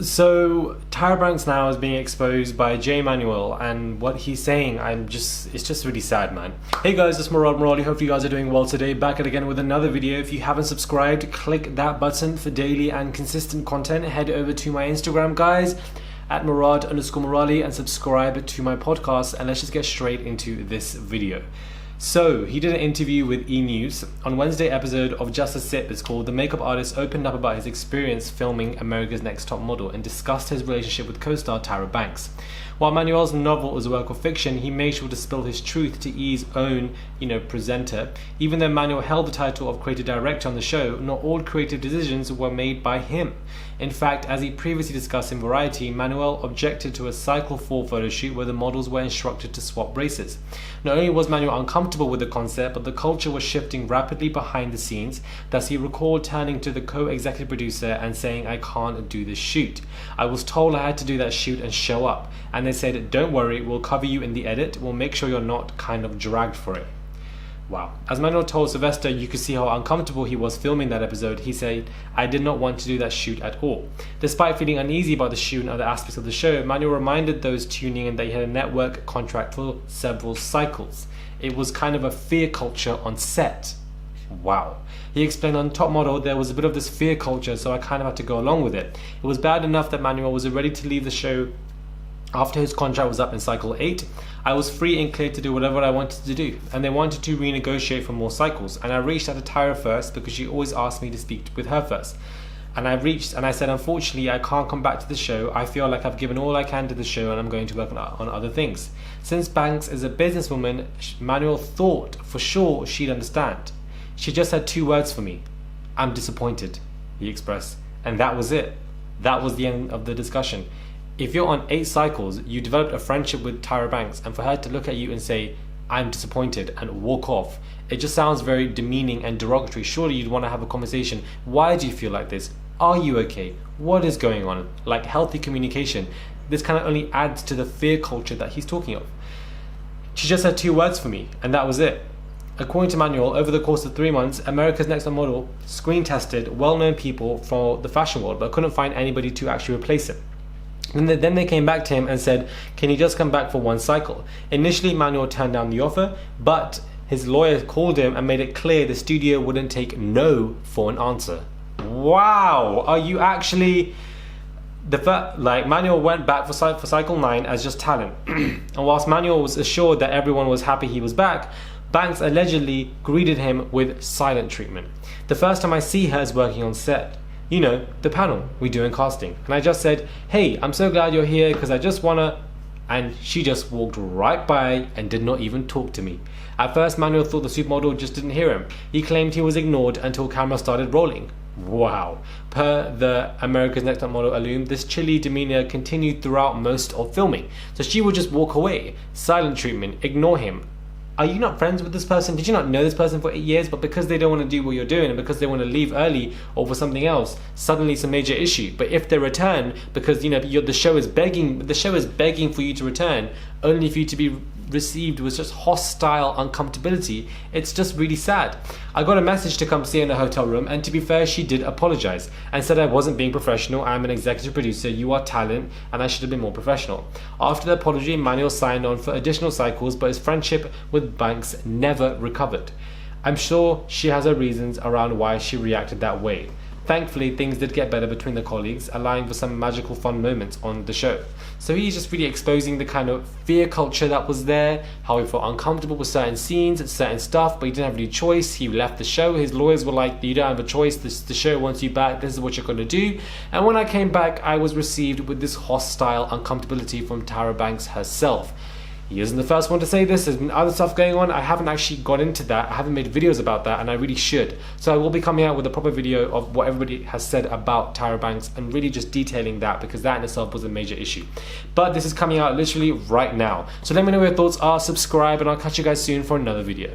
So Tyra Banks now is being exposed by Manuel, and what he's saying, it's just really sad, man. Hey guys, it's Manuel. Hope you guys are doing well today. Back at again with another video. If you haven't subscribed, click that button for daily and consistent content. Head over to my Instagram, guys, at Murad_Morali, and subscribe to my podcast. And let's just get straight into this video. So he did an interview with E! News on Wednesday episode of EXP0SES. It's called. The makeup artist opened up about his experience filming America's Next Top Model and discussed his relationship with co-star Tyra Banks. While Manuel's novel is a work of fiction, he made sure to spill his truth to E's own, presenter. Even though Manuel held the title of creative director on the show, not all creative decisions were made by him. In fact, as he previously discussed in Variety, Manuel objected to a Cycle 4 photo shoot where the models were instructed to swap braces. Not only was Manuel uncomfortable with the concept, but the culture was shifting rapidly behind the scenes. Thus, he recalled turning to the co-executive producer and saying, "I can't do this shoot. I was told I had to do that shoot and show up. And they said, don't worry, we'll cover you in the edit. We'll make sure you're not kind of dragged for it." Wow. As Manuel told Sylvester, you could see how uncomfortable he was filming that episode. He said, "I did not want to do that shoot at all." Despite feeling uneasy about the shoot and other aspects of the show, Manuel reminded those tuning in that he had a network contract for several cycles. It was kind of a fear culture on set. Wow. He explained on Top Model there was a bit of this fear culture, so I kind of had to go along with it. It was bad enough that Manuel was ready to leave the show after his contract was up in cycle 8. I was free and clear to do whatever I wanted to do, and they wanted to renegotiate for more cycles, and I reached out to Tyra first because she always asked me to speak with her first. And I said, unfortunately, I can't come back to the show. I feel like I've given all I can to the show and I'm going to work on other things. Since Banks is a businesswoman, Manuel thought for sure she'd understand. She just had 2 words for me. "I'm disappointed," he expressed. And that was it. That was the end of the discussion. If you're on 8 cycles, you developed a friendship with Tyra Banks, and for her to look at you and say, "I'm disappointed," and walk off, it just sounds very demeaning and derogatory. Surely you'd want to have a conversation. Why do you feel like this? Are you okay? What is going on? Like healthy communication. This kind of only adds to the fear culture that he's talking of. She just had 2 words for me, and that was it. According to Manuel, over the course of 3 months, America's Next Top Model screen tested well-known people from the fashion world, but couldn't find anybody to actually replace him. And then they came back to him and said, "Can you just come back for 1 cycle?" Initially, Manuel turned down the offer, but his lawyer called him and made it clear the studio wouldn't take no for an answer. Wow, are you actually... Manuel went back for cycle 9 as just talent. And whilst Manuel was assured that everyone was happy he was back, Banks allegedly greeted him with silent treatment. "The first time I see her is working on set. You know, the panel we do in casting. And I just said, 'Hey, I'm so glad you're here because I just wanna..." And she just walked right by and did not even talk to me. At first, Manuel thought the supermodel just didn't hear him. He claimed he was ignored until camera started rolling. Wow. Per the America's Next Top Model alum, this chilly demeanor continued throughout most of filming. So she would just walk away, silent treatment, ignore him. Are you not friends with this person? Did you not know this person for 8 years? But because they don't want to do what you're doing and because they want to leave early or for something else, suddenly it's a major issue. But if they return, because the show is begging for you to return, only for you to be received with just hostile uncomfortability, it's just really sad. I got a message to come see her in a hotel room, and to be fair, she did apologize and said I wasn't being professional. I'm an executive producer, you are talent, and I should have been more professional. After the apology, Manuel signed on for additional cycles, but his friendship with Banks never recovered. I'm sure she has her reasons around why she reacted that way. Thankfully, things did get better between the colleagues, allowing for some magical fun moments on the show. So he's just really exposing the kind of fear culture that was there, how he felt uncomfortable with certain scenes and certain stuff, but he didn't have any choice. He left the show. His lawyers were like, "You don't have a choice. The show wants you back. This is what you're going to do." And when I came back, I was received with this hostile uncomfortability from Tyra Banks herself. He isn't the first one to say this. There's been other stuff going on. I haven't actually got into that. I haven't made videos about that, and I really should. So I will be coming out with a proper video of what everybody has said about Tyra Banks and really just detailing that, because that in itself was a major issue. But this is coming out literally right now. So let me know what your thoughts are. Subscribe, and I'll catch you guys soon for another video.